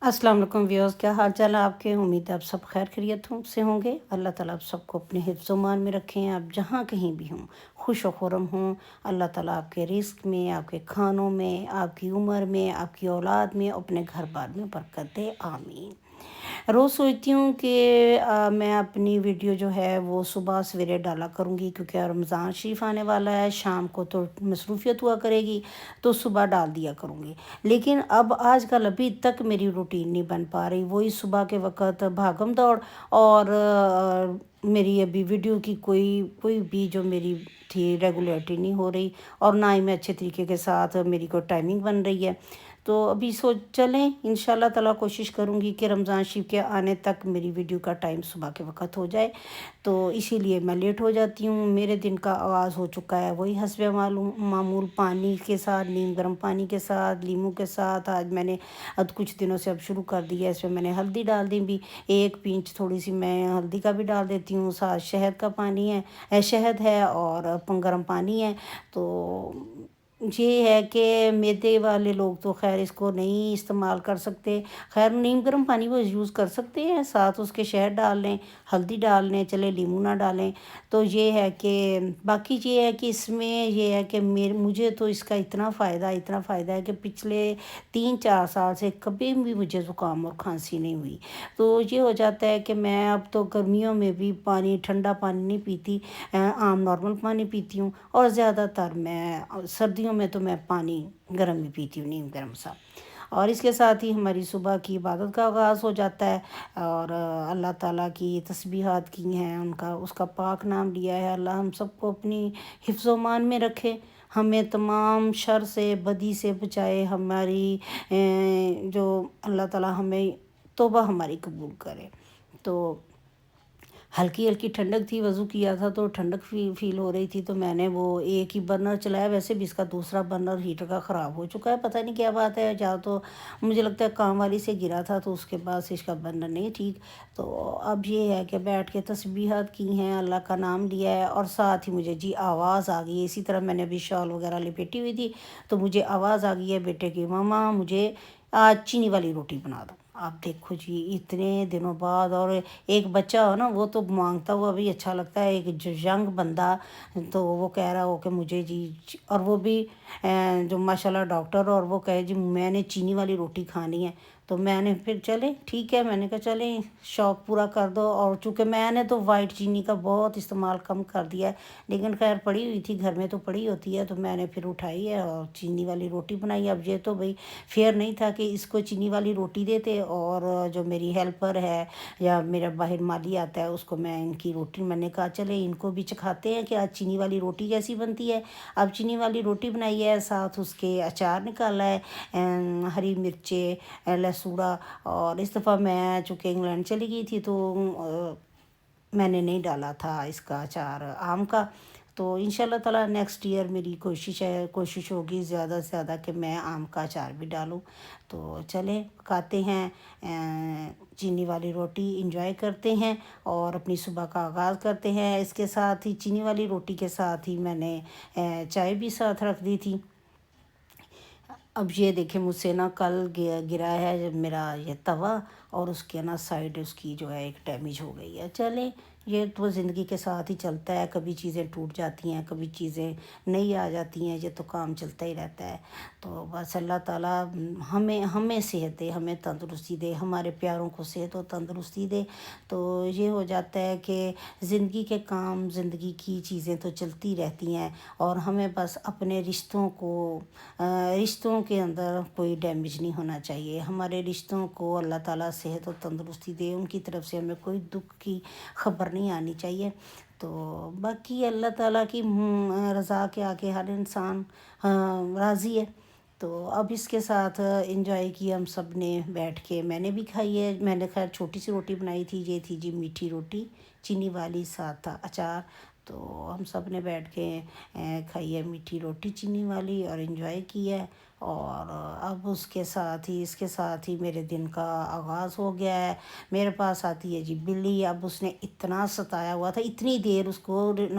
अस्सलाम वालेकुम व्यूअर्स, क्या हाल चाल है आपके। उम्मीद है आप सब खैर खैरियत से होंगे। अल्लाह ताला आप सबको अपने हिफ्ज़-ओ-मान में रखें। आप जहाँ कहीं भी हों खुश व खुर्रम हों। अल्लाह ताला आपके रिस्क में, आपके खानों में, आपकी उम्र में, आपकी औलाद में, अपने घर बार में बरकत दे, आमीन। रोज़ सोचती हूँ कि मैं अपनी वीडियो जो है वो सुबह सवेरे डाला करूँगी, क्योंकि रमज़ान शरीफ आने वाला है। शाम को तो मसरूफ़ियत हुआ करेगी, तो सुबह डाल दिया करूँगी। लेकिन अब आजकल अभी तक मेरी रूटीन नहीं बन पा रही। वही सुबह के वक़्त भागम दौड़, और मेरी अभी वीडियो की कोई कोई भी जो मेरी थी रेगुलरिटी नहीं हो रही, और ना ही मैं अच्छे तरीके के साथ मेरी कोई टाइमिंग बन रही है। तो अभी चलें, इंशाल्लाह ताला कोशिश करूँगी कि रमज़ान शरीफ के आने तक मेरी वीडियो का टाइम सुबह के वक़्त हो जाए। तो इसीलिए मैं लेट हो जाती हूँ। मेरे दिन का आगाज़ हो चुका है वही हस्बे मामूल पानी के साथ, नीम गर्म पानी के साथ, लीमू के साथ। आज मैंने कुछ दिनों से अब शुरू कर दिया है। इसमें मैंने हल्दी डाल दी भी, 1 पिंच थोड़ी सी मैं हल्दी का भी डाल देती हूँ। साथ शहद का पानी है, शहद है, और गर्म पानी है। तो ये है कि मैदे वाले लोग तो ख़ैर इसको नहीं इस्तेमाल कर सकते। ख़ैर नीम गर्म पानी वो यूज़ कर सकते हैं, साथ उसके शहद डाल लें, हल्दी डाल लें, चले लीमू ना डालें। तो ये है कि बाकी ये है कि इसमें ये है कि मुझे तो इसका इतना फ़ायदा है कि पिछले 3-4 साल से कभी भी मुझे ज़ुकाम और खांसी नहीं हुई। तो ये हो जाता है कि मैं अब तो गर्मियों में भी पानी, ठंडा पानी नहीं पीती, आम नॉर्मल पानी पीती हूँ। और ज़्यादातर मैं सर्दियों में तो मैं पानी गर्म ही पीती हूँ, नीम गर्म सा। और इसके साथ ही हमारी सुबह की इबादत का आगाज़ हो जाता है, और अल्लाह ताला की तस्बीहात की हैं, उनका उसका पाक नाम लिया है। अल्लाह हम सबको अपनी हिफ्ज़-ओ-मान में रखे, हमें तमाम शर से, बदी से बचाए। हमारी जो अल्लाह ताला हमें तौबा हमारी कबूल करे। तो हल्की-हल्की ठंडक थी, वज़ू किया था तो ठंडक फ़ील हो रही थी, तो मैंने वो एक ही बर्नर चलाया। वैसे भी इसका दूसरा बर्नर हीटर का ख़राब हो चुका है, पता नहीं क्या बात है। या तो मुझे लगता है काम वाली से गिरा था, तो उसके बाद से इसका बर्नर नहीं ठीक। तो अब ये है कि बैठ के तस्बीहात की हैं, अल्लाह का नाम लिया है, और साथ ही मुझे जी आवाज़ आ गई है। इसी तरह मैंने अभी शॉल वग़ैरह लपेटी हुई थी, तो मुझे आवाज़ आ गई है बेटे की, मम्मा मुझे आज चीनी वाली रोटी बना दो। आप देखो जी, इतने दिनों बाद। और एक बच्चा हो ना, वो तो मांगता हुआ भी अच्छा लगता है। एक जो यंग बंदा, तो वो कह रहा हो कि मुझे जी और वो भी जो माशाल्लाह डॉक्टर, और वो कहे जी मैंने चीनी वाली रोटी खानी है। तो मैंने फिर चले ठीक है, मैंने कहा चलें शौक़ पूरा कर दो। और चूँकि मैंने तो वाइट चीनी का बहुत इस्तेमाल कम कर दिया है, लेकिन खैर पड़ी हुई थी घर में, तो पड़ी होती है, तो मैंने फिर उठाई है और चीनी वाली रोटी बनाई। अब ये तो भाई फेयर नहीं था कि इसको चीनी वाली रोटी देते, और जो मेरी हेल्पर है या मेरा बाहर माली आता है उसको मैं इनकी रोटी, मैंने कहा चले इनको भी चखाते हैं कि आज चीनी वाली रोटी कैसी बनती है। अब चीनी वाली रोटी बनाई है, साथ उसके अचार निकाला है, हरी मिर्चें, लहसुड़ा। और इस दफ़ा मैं चूँकि इंग्लैंड चली गई थी, तो मैंने नहीं डाला था इसका अचार आम का। तो इंशाल्लाह ताला नेक्स्ट ईयर मेरी कोशिश होगी ज़्यादा से ज़्यादा कि मैं आम का अचार भी डालूँ। तो चलें पकाते हैं चीनी वाली रोटी, इंजॉय करते हैं और अपनी सुबह का आगाज़ करते हैं। इसके साथ ही चीनी वाली रोटी के साथ ही मैंने चाय भी साथ रख दी थी। अब ये देखें, मुझसे ना कल गिरा है मेरा ये तवा, और उसके ना साइड उसकी जो है एक डैमेज हो गई है। चलें, ये तो ज़िंदगी के साथ ही चलता है, कभी चीज़ें टूट जाती हैं, कभी चीज़ें नई आ जाती हैं, ये तो काम चलता ही रहता है। तो बस अल्लाह ताला हमें हमें सेहत दे, हमें तंदुरुस्ती दे, हमारे प्यारों को सेहत और तंदुरुस्ती दे। तो ये हो जाता है कि ज़िंदगी के काम, ज़िंदगी की चीज़ें तो चलती रहती हैं, और हमें बस अपने रिश्तों के अंदर कोई डैमेज नहीं होना चाहिए। हमारे रिश्तों को अल्लाह ताला सेहत और तंदुरुस्ती दे, उनकी तरफ से हमें कोई दुख की ख़बर नहीं आनी चाहिए। तो बाकी अल्लाह ताला की रज़ा के आगे हर इंसान राज़ी है। तो अब इसके साथ एंजॉय किया हम सब ने बैठ के, मैंने भी खाई है। मैंने खैर छोटी सी रोटी बनाई थी, ये थी जी मीठी रोटी चीनी वाली, साथ था अचार। تو ہم سب نے بیٹھ کے کھائی ہے میٹھی روٹی چینی والی اور انجوائے کیا ہے۔ اور اب اس کے ساتھ ہی میرے دن کا آغاز ہو گیا ہے۔ میرے پاس آتی ہے جی بلی۔ اب اس نے اتنا ستایا ہوا تھا، اتنی دیر اس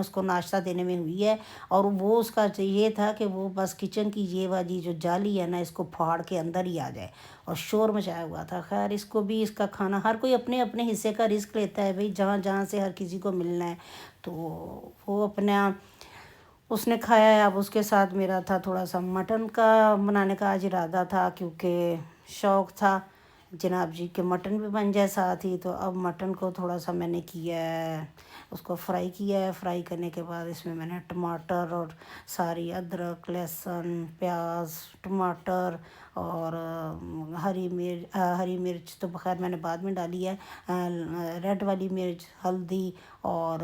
کو ناشتہ دینے میں ہوئی ہے، اور وہ اس کا یہ تھا کہ وہ بس کچن کی یہ والی جو جالی ہے نا، اس کو پھاڑ کے اندر ہی آ جائے، اور شور مچایا ہوا تھا۔ خیر اس کو بھی اس کا کھانا، ہر کوئی اپنے اپنے حصے کا رزق لیتا ہے بھئی، جہاں جہاں سے ہر کسی کو ملنا ہے، تو وہ اپنا اس نے کھایا ہے۔ اب اس کے ساتھ میرا تھا تھوڑا سا مٹن کا بنانے کا آج ارادہ تھا، کیونکہ شوق تھا جناب جی کہ مٹن بھی بن جائے ساتھ ہی۔ تو اب مٹن کو تھوڑا سا میں نے کیا ہے، اس کو فرائی کیا ہے۔ فرائی کرنے کے بعد اس میں نے ٹماٹر اور ساری ادرک لہسن پیاز ٹماٹر اور ہری مرچ تو بخیر میں نے بعد میں ڈالی ہے، ریڈ والی مرچ، ہلدی اور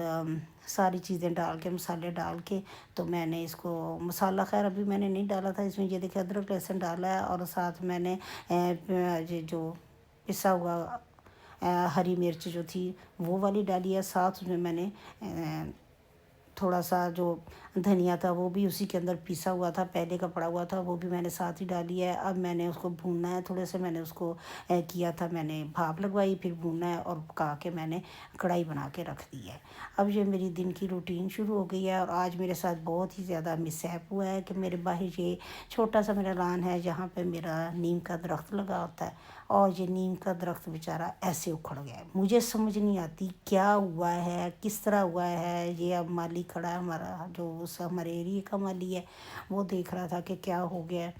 ساری چیزیں ڈال کے، مسالے ڈال کے، تو میں نے اس کو مسالہ خیر ابھی میں نے نہیں ڈالا تھا اس میں، یہ دیکھیں ادرک لہسن ڈالا ہے، اور ساتھ میں نے یہ جو پسا ہوا ہری مرچ جو تھی وہ والی ڈالی ہے، ساتھ میں نے تھوڑا سا جو دھنیا تھا وہ بھی اسی کے اندر پیسا ہوا تھا، پہلے کا پڑا ہوا تھا، وہ بھی میں نے ساتھ ہی ڈالی ہے۔ اب میں نے اس کو بھوننا ہے، تھوڑے سے میں نے اس کو کیا تھا، میں نے بھاپ لگوائی، پھر بھوننا ہے، اور پکا کے میں نے کڑھائی بنا کے رکھ دی ہے۔ اب یہ میری دن کی روٹین شروع ہو گئی ہے، اور آج میرے ساتھ بہت ہی زیادہ مس ہیپ ہوا ہے کہ میرے باہر یہ چھوٹا سا میرا لان ہے جہاں پہ میرا نیم کا درخت لگا ہوتا ہے، اور یہ نیم کا درخت بیچارہ ایسے اکھڑ گیا ہے۔ مجھے سمجھ نہیں آتی کیا ہوا ہے، کس طرح ہوا ہے۔ یہ اب مالی کھڑا ہے ہمارا، جو ہمارے ایریے کا مالی ہے، وہ دیکھ رہا تھا کہ کیا ہو گیا ہے۔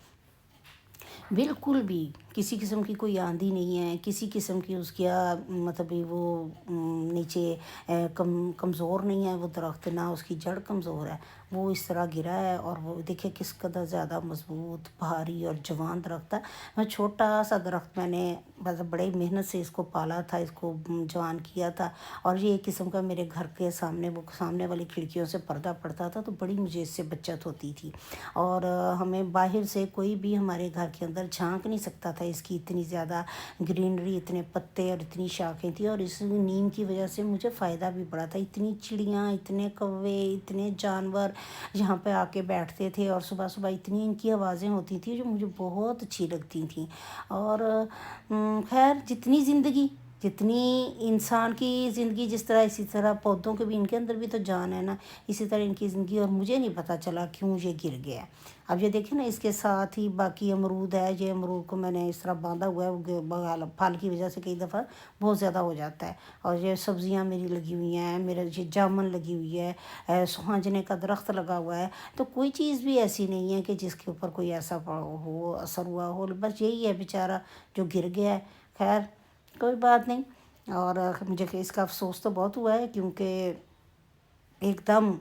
بالکل بھی کسی قسم کی کوئی آندھی نہیں ہے، کسی قسم کی اس کا مطلب وہ نیچے کمزور نہیں ہے وہ درخت، نہ اس کی جڑ کمزور ہے، وہ اس طرح گرا ہے۔ اور وہ دیکھے کس قدر زیادہ مضبوط بھاری اور جوان درخت ہے۔ میں چھوٹا سا درخت میں نے بس بڑے محنت سے اس کو پالا تھا، اس کو جوان کیا تھا، اور یہ ایک قسم کا میرے گھر کے سامنے، وہ سامنے والی کھڑکیوں سے پردہ پڑتا تھا، تو بڑی مجھے اس سے بچت ہوتی تھی، اور ہمیں باہر سے کوئی بھی ہمارے گھر کے اندر جھانک نہیں سکتا تھا، اس کی اتنی زیادہ گرینری، اتنے پتے اور اتنی شاخیں تھیں۔ اور اس نیم کی وجہ سے مجھے فائدہ بھی بڑا تھا، اتنی چڑیاں، اتنے کوے، اتنے جانور یہاں پہ آ کے بیٹھتے تھے، اور صبح صبح اتنی ان کی آوازیں ہوتی تھیں جو مجھے بہت اچھی لگتی تھیں۔ اور خیر جتنی انسان کی زندگی جس طرح، اسی طرح پودوں کے بھی، ان کے اندر بھی تو جان ہے نا، اسی طرح ان کی زندگی، اور مجھے نہیں پتہ چلا کیوں یہ گر گیا۔ اب یہ دیکھیں نا، اس کے ساتھ ہی باقی امرود ہے، یہ امرود کو میں نے اس طرح باندھا ہوا ہے، وہ پھل کی وجہ سے کئی دفعہ بہت زیادہ ہو جاتا ہے۔ اور یہ سبزیاں میری لگی ہوئی ہیں، میرا یہ جامن لگی ہوئی ہے، سہانجنے کا درخت لگا ہوا ہے، تو کوئی چیز بھی ایسی نہیں ہے کہ جس کے اوپر کوئی ایسا ہو اثر ہوا ہو، بس یہی ہے بیچارہ جو گر گیا ہے۔ خیر کوئی بات نہیں، اور مجھے اس کا افسوس تو بہت ہوا ہے، کیونکہ ایک دم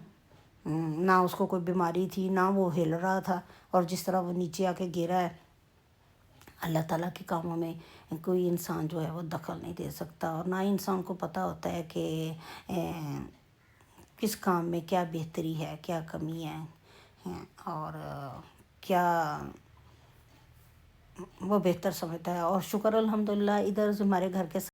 نہ اس کو کوئی بیماری تھی، نہ وہ ہل رہا تھا، اور جس طرح وہ نیچے آ کے گرا ہے، اللہ تعالیٰ کے کاموں میں کوئی انسان جو ہے وہ دخل نہیں دے سکتا، اور نہ انسان کو پتہ ہوتا ہے کہ کس کام میں کیا بہتری ہے، کیا کمی ہے، اور کیا وہ بہتر سمجھتا ہے۔ اور شکر الحمدللہ ادھر ہمارے گھر کے